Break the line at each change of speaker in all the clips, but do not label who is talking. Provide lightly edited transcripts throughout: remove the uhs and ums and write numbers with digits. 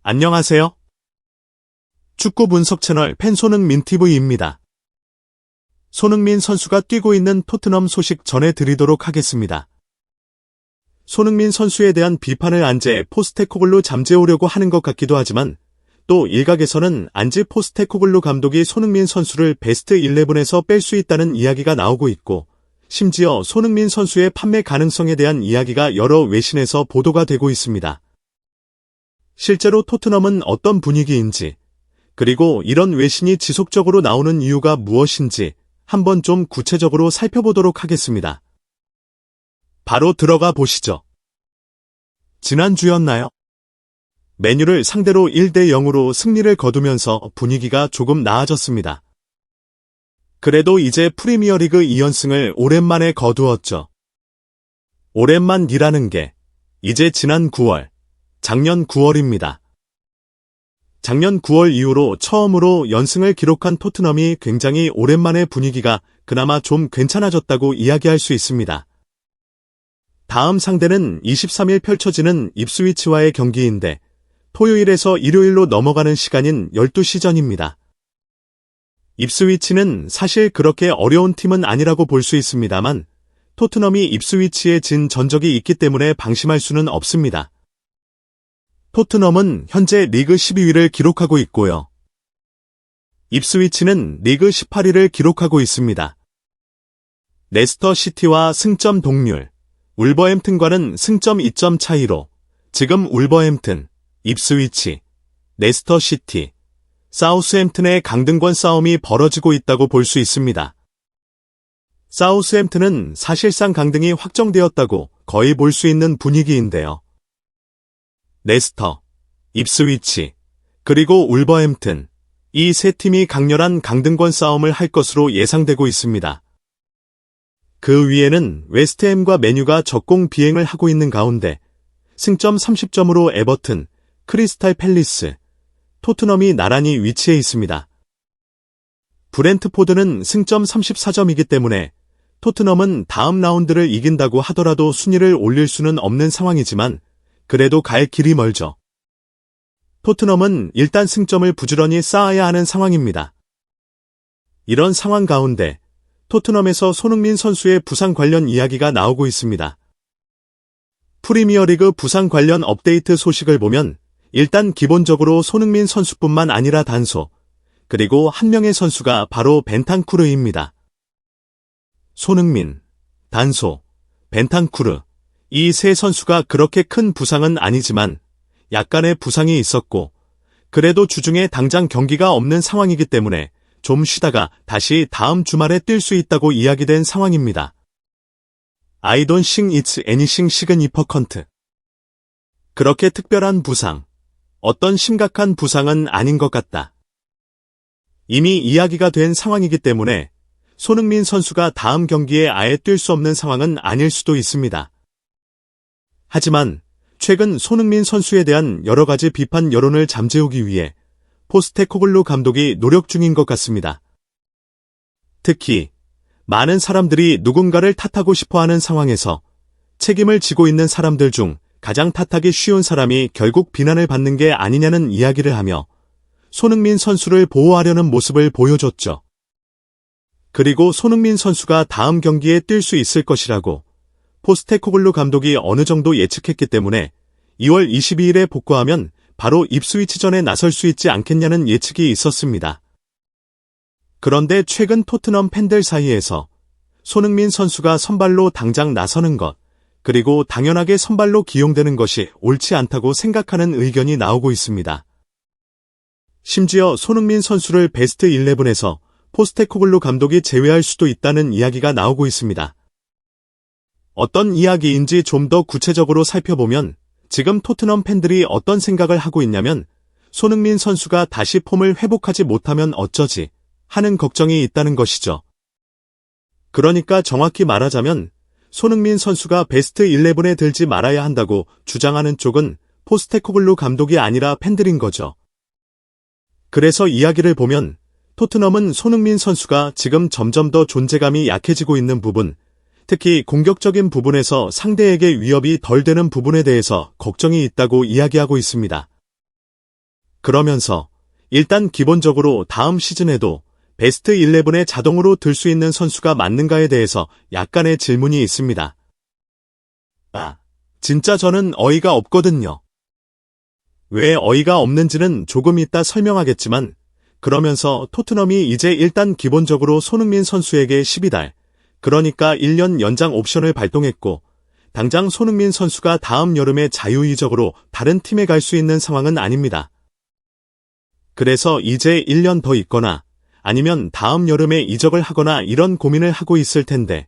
안녕하세요. 축구 분석 채널 팬 손흥민 TV입니다. 손흥민 선수가 뛰고 있는 토트넘 소식 전해드리도록 하겠습니다. 손흥민 선수에 대한 비판을 안제 포스테코글루 잠재우려고 하는 것 같기도 하지만 또 일각에서는 안지 포스테코글루 감독이 손흥민 선수를 베스트 11에서 뺄 수 있다는 이야기가 나오고 있고 심지어 손흥민 선수의 판매 가능성에 대한 이야기가 여러 외신에서 보도가 되고 있습니다. 실제로 토트넘은 어떤 분위기인지 그리고 이런 외신이 지속적으로 나오는 이유가 무엇인지 한번 좀 구체적으로 살펴보도록 하겠습니다. 바로 들어가 보시죠. 지난주였나요? 맨유를 상대로 1대 0으로 승리를 거두면서 분위기가 조금 나아졌습니다. 그래도 이제 프리미어리그 2연승을 오랜만에 거두었죠. 오랜만이라는 게 이제 지난 9월, 작년 9월입니다. 작년 9월 이후로 처음으로 연승을 기록한 토트넘이 굉장히 오랜만에 분위기가 그나마 좀 괜찮아졌다고 이야기할 수 있습니다. 다음 상대는 23일 펼쳐지는 입스위치와의 경기인데 토요일에서 일요일로 넘어가는 시간인 12시 전입니다. 입스위치는 사실 그렇게 어려운 팀은 아니라고 볼 수 있습니다만 토트넘이 입스위치에 진 전적이 있기 때문에 방심할 수는 없습니다. 토트넘은 현재 리그 12위를 기록하고 있고요. 입스위치는 리그 18위를 기록하고 있습니다. 레스터 시티와 승점 동률, 울버햄튼과는 승점 2점 차이로 지금 울버햄튼, 입스위치, 레스터 시티, 사우스햄튼의 강등권 싸움이 벌어지고 있다고 볼 수 있습니다. 사우스햄튼은 사실상 강등이 확정되었다고 거의 볼 수 있는 분위기인데요. 레스터, 입스위치, 그리고 울버햄튼, 이 세 팀이 강렬한 강등권 싸움을 할 것으로 예상되고 있습니다. 그 위에는 웨스트햄과 맨유가 적공 비행을 하고 있는 가운데 승점 30점으로 에버튼, 크리스탈 팰리스, 토트넘이 나란히 위치해 있습니다. 브렌트포드는 승점 34점이기 때문에 토트넘은 다음 라운드를 이긴다고 하더라도 순위를 올릴 수는 없는 상황이지만 그래도 갈 길이 멀죠. 토트넘은 일단 승점을 부지런히 쌓아야 하는 상황입니다. 이런 상황 가운데 토트넘에서 손흥민 선수의 부상 관련 이야기가 나오고 있습니다. 프리미어리그 부상 관련 업데이트 소식을 보면 일단 기본적으로 손흥민 선수뿐만 아니라 단소, 그리고 한 명의 선수가 바로 벤탄쿠르입니다. 손흥민, 단소, 벤탄쿠르, 이 세 선수가 그렇게 큰 부상은 아니지만 약간의 부상이 있었고 그래도 주중에 당장 경기가 없는 상황이기 때문에 좀 쉬다가 다시 다음 주말에 뛸 수 있다고 이야기된 상황입니다. I don't think it's anything significant. 그렇게 특별한 부상, 어떤 심각한 부상은 아닌 것 같다. 이미 이야기가 된 상황이기 때문에 손흥민 선수가 다음 경기에 아예 뛸 수 없는 상황은 아닐 수도 있습니다. 하지만 최근 손흥민 선수에 대한 여러 가지 비판 여론을 잠재우기 위해 포스테코글루 감독이 노력 중인 것 같습니다. 특히 많은 사람들이 누군가를 탓하고 싶어하는 상황에서 책임을 지고 있는 사람들 중 가장 탓하기 쉬운 사람이 결국 비난을 받는 게 아니냐는 이야기를 하며 손흥민 선수를 보호하려는 모습을 보여줬죠. 그리고 손흥민 선수가 다음 경기에 뛸 수 있을 것이라고 포스테코글루 감독이 어느 정도 예측했기 때문에 2월 22일에 복구하면 바로 입스위치전에 나설 수 있지 않겠냐는 예측이 있었습니다. 그런데 최근 토트넘 팬들 사이에서 손흥민 선수가 선발로 당장 나서는 것, 그리고 당연하게 선발로 기용되는 것이 옳지 않다고 생각하는 의견이 나오고 있습니다. 심지어 손흥민 선수를 베스트 11에서 포스테코글루 감독이 제외할 수도 있다는 이야기가 나오고 있습니다. 어떤 이야기인지 좀 더 구체적으로 살펴보면 지금 토트넘 팬들이 어떤 생각을 하고 있냐면 손흥민 선수가 다시 폼을 회복하지 못하면 어쩌지 하는 걱정이 있다는 것이죠. 그러니까 정확히 말하자면 손흥민 선수가 베스트 11에 들지 말아야 한다고 주장하는 쪽은 포스테코글루 감독이 아니라 팬들인 거죠. 그래서 이야기를 보면 토트넘은 손흥민 선수가 지금 점점 더 존재감이 약해지고 있는 부분, 특히 공격적인 부분에서 상대에게 위협이 덜 되는 부분에 대해서 걱정이 있다고 이야기하고 있습니다. 그러면서 일단 기본적으로 다음 시즌에도 베스트 11에 자동으로 들 수 있는 선수가 맞는가에 대해서 약간의 질문이 있습니다. 진짜 저는 어이가 없거든요. 왜 어이가 없는지는 조금 이따 설명하겠지만, 그러면서 토트넘이 이제 일단 기본적으로 손흥민 선수에게 12달, 그러니까 1년 연장 옵션을 발동했고, 당장 손흥민 선수가 다음 여름에 자유이적으로 다른 팀에 갈 수 있는 상황은 아닙니다. 그래서 이제 1년 더 있거나 아니면 다음 여름에 이적을 하거나 이런 고민을 하고 있을 텐데,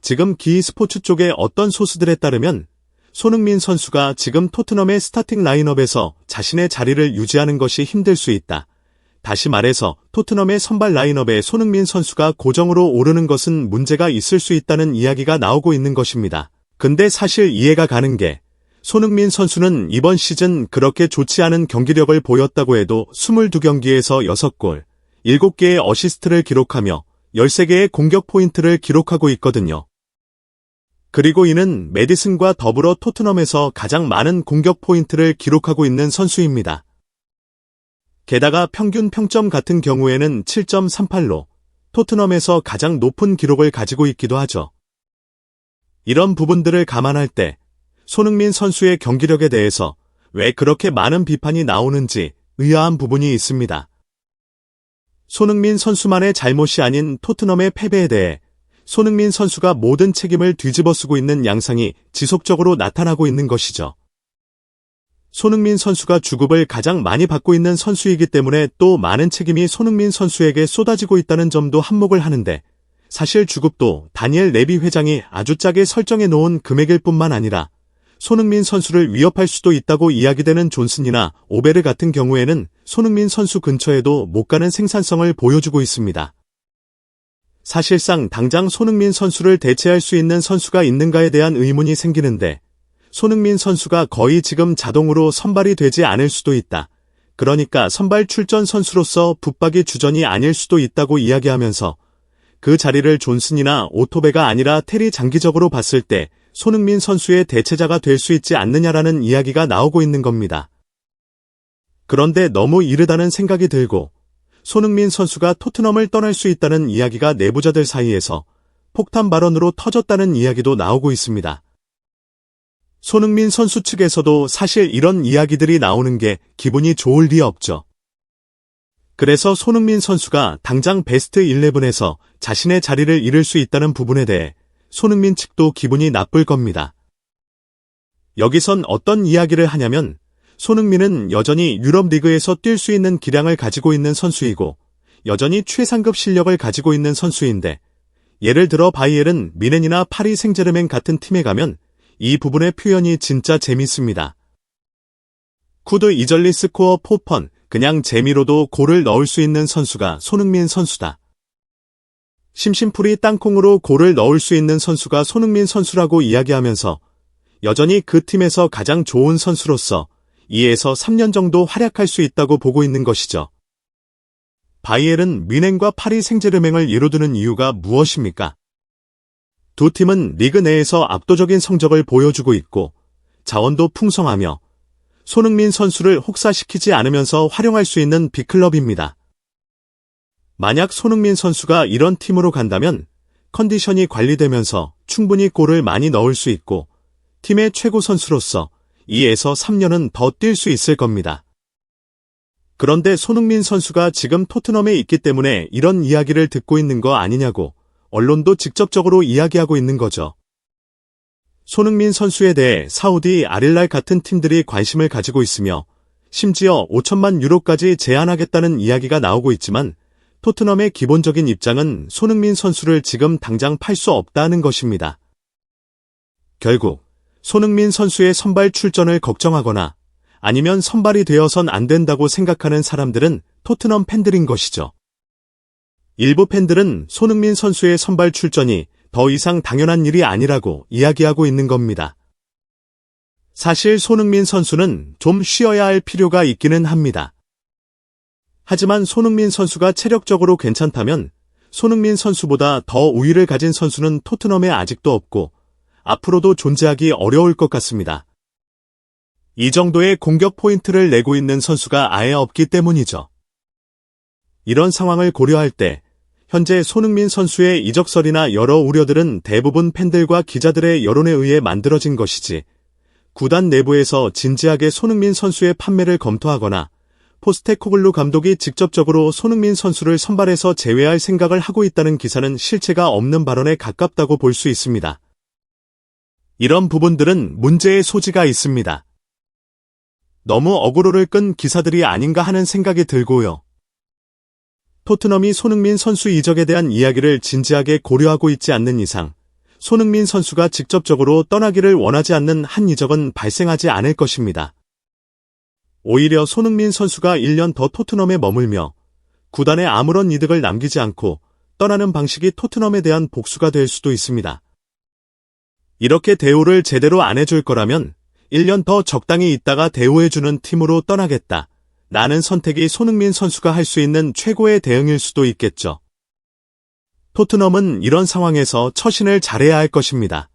지금 기 스포츠 쪽의 어떤 소스들에 따르면 손흥민 선수가 지금 토트넘의 스타팅 라인업에서 자신의 자리를 유지하는 것이 힘들 수 있다. 다시 말해서 토트넘의 선발 라인업에 손흥민 선수가 고정으로 오르는 것은 문제가 있을 수 있다는 이야기가 나오고 있는 것입니다. 근데 사실 이해가 가는 게, 손흥민 선수는 이번 시즌 그렇게 좋지 않은 경기력을 보였다고 해도 22경기에서 6골, 7개의 어시스트를 기록하며 13개의 공격 포인트를 기록하고 있거든요. 그리고 이는 메디슨과 더불어 토트넘에서 가장 많은 공격 포인트를 기록하고 있는 선수입니다. 게다가 평균 평점 같은 경우에는 7.38로 토트넘에서 가장 높은 기록을 가지고 있기도 하죠. 이런 부분들을 감안할 때 손흥민 선수의 경기력에 대해서 왜 그렇게 많은 비판이 나오는지 의아한 부분이 있습니다. 손흥민 선수만의 잘못이 아닌 토트넘의 패배에 대해 손흥민 선수가 모든 책임을 뒤집어쓰고 있는 양상이 지속적으로 나타나고 있는 것이죠. 손흥민 선수가 주급을 가장 많이 받고 있는 선수이기 때문에 또 많은 책임이 손흥민 선수에게 쏟아지고 있다는 점도 한몫을 하는데, 사실 주급도 다니엘 레비 회장이 아주 짜게 설정해 놓은 금액일 뿐만 아니라 손흥민 선수를 위협할 수도 있다고 이야기되는 존슨이나 오베르 같은 경우에는 손흥민 선수 근처에도 못 가는 생산성을 보여주고 있습니다. 사실상 당장 손흥민 선수를 대체할 수 있는 선수가 있는가에 대한 의문이 생기는데, 손흥민 선수가 거의 지금 자동으로 선발이 되지 않을 수도 있다. 그러니까 선발 출전 선수로서 붙박이 주전이 아닐 수도 있다고 이야기하면서 그 자리를 존슨이나 오토베가 아니라 테리 장기적으로 봤을 때 손흥민 선수의 대체자가 될 수 있지 않느냐라는 이야기가 나오고 있는 겁니다. 그런데 너무 이르다는 생각이 들고, 손흥민 선수가 토트넘을 떠날 수 있다는 이야기가 내부자들 사이에서 폭탄 발언으로 터졌다는 이야기도 나오고 있습니다. 손흥민 선수 측에서도 사실 이런 이야기들이 나오는 게 기분이 좋을 리 없죠. 그래서 손흥민 선수가 당장 베스트 11에서 자신의 자리를 잃을 수 있다는 부분에 대해 손흥민 측도 기분이 나쁠 겁니다. 여기선 어떤 이야기를 하냐면, 손흥민은 여전히 유럽 리그에서 뛸 수 있는 기량을 가지고 있는 선수이고 여전히 최상급 실력을 가지고 있는 선수인데, 예를 들어 바이에른 뮌헨이나 파리 생제르맹 같은 팀에 가면 이 부분의 표현이 진짜 재밌습니다. 쿠드 이절리 스코어 포펀, 그냥 재미로도 골을 넣을 수 있는 선수가 손흥민 선수다. 심심풀이 땅콩으로 골을 넣을 수 있는 선수가 손흥민 선수라고 이야기하면서 여전히 그 팀에서 가장 좋은 선수로서 2에서 3년 정도 활약할 수 있다고 보고 있는 것이죠. 바이에른 뮌헨과 파리 생제르맹을 예로 드는 이유가 무엇입니까? 두 팀은 리그 내에서 압도적인 성적을 보여주고 있고 자원도 풍성하며 손흥민 선수를 혹사시키지 않으면서 활용할 수 있는 빅클럽입니다. 만약 손흥민 선수가 이런 팀으로 간다면 컨디션이 관리되면서 충분히 골을 많이 넣을 수 있고 팀의 최고 선수로서 2에서 3년은 더 뛸 수 있을 겁니다. 그런데 손흥민 선수가 지금 토트넘에 있기 때문에 이런 이야기를 듣고 있는 거 아니냐고 언론도 직접적으로 이야기하고 있는 거죠. 손흥민 선수에 대해 사우디 아릴랄 같은 팀들이 관심을 가지고 있으며 심지어 5천만 유로까지 제한하겠다는 이야기가 나오고 있지만, 토트넘의 기본적인 입장은 손흥민 선수를 지금 당장 팔 수 없다는 것입니다. 결국 손흥민 선수의 선발 출전을 걱정하거나 아니면 선발이 되어선 안 된다고 생각하는 사람들은 토트넘 팬들인 것이죠. 일부 팬들은 손흥민 선수의 선발 출전이 더 이상 당연한 일이 아니라고 이야기하고 있는 겁니다. 사실 손흥민 선수는 좀 쉬어야 할 필요가 있기는 합니다. 하지만 손흥민 선수가 체력적으로 괜찮다면 손흥민 선수보다 더 우위를 가진 선수는 토트넘에 아직도 없고 앞으로도 존재하기 어려울 것 같습니다. 이 정도의 공격 포인트를 내고 있는 선수가 아예 없기 때문이죠. 이런 상황을 고려할 때 현재 손흥민 선수의 이적설이나 여러 우려들은 대부분 팬들과 기자들의 여론에 의해 만들어진 것이지, 구단 내부에서 진지하게 손흥민 선수의 판매를 검토하거나 포스테코글루 감독이 직접적으로 손흥민 선수를 선발에서 제외할 생각을 하고 있다는 기사는 실체가 없는 발언에 가깝다고 볼 수 있습니다. 이런 부분들은 문제의 소지가 있습니다. 너무 어그로를 끈 기사들이 아닌가 하는 생각이 들고요. 토트넘이 손흥민 선수 이적에 대한 이야기를 진지하게 고려하고 있지 않는 이상 손흥민 선수가 직접적으로 떠나기를 원하지 않는 한 이적은 발생하지 않을 것입니다. 오히려 손흥민 선수가 1년 더 토트넘에 머물며 구단에 아무런 이득을 남기지 않고 떠나는 방식이 토트넘에 대한 복수가 될 수도 있습니다. 이렇게 대우를 제대로 안 해줄 거라면 1년 더 적당히 있다가 대우해주는 팀으로 떠나겠다 라는 선택이 손흥민 선수가 할 수 있는 최고의 대응일 수도 있겠죠. 토트넘은 이런 상황에서 처신을 잘해야 할 것입니다.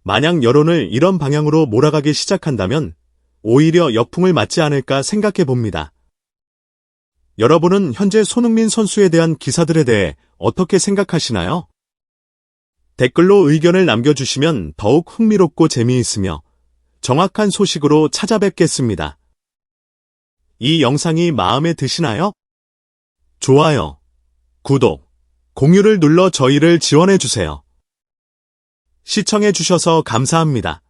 만약 여론을 이런 방향으로 몰아가기 시작한다면 오히려 역풍을 맞지 않을까 생각해 봅니다. 여러분은 현재 손흥민 선수에 대한 기사들에 대해 어떻게 생각하시나요? 댓글로 의견을 남겨주시면 더욱 흥미롭고 재미있으며 정확한 소식으로 찾아뵙겠습니다. 이 영상이 마음에 드시나요? 좋아요, 구독, 공유를 눌러 저희를 지원해주세요. 시청해주셔서 감사합니다.